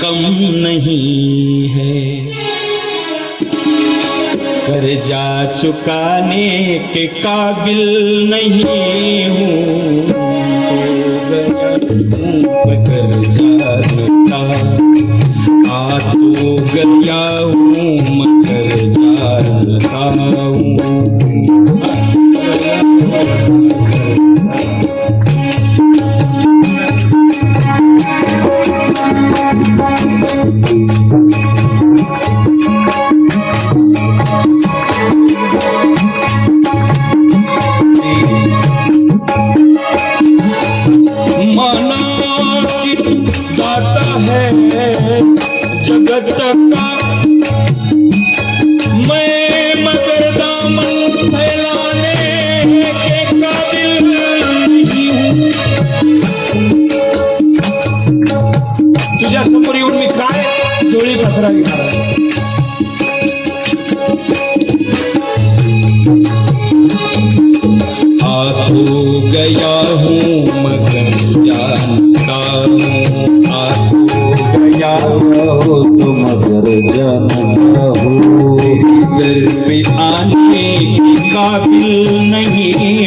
कम नहीं है। कर्जा चुकाने के काबिल नहीं हूँ, कर्जा चुका आ तो गया हूँ, मगर जानता हूँ। माना जाता है जगत का, मैं मगर दामन फैलाने के काबिल नहीं हूँ। तुझ्या समोर येऊन मी काय डोळी पसरावी करावी? आ तो गया हूँ मगर जानता हूँ, आ तो गया हो तो मगर जानता हूँ। दर पे आने के काबिल नहीं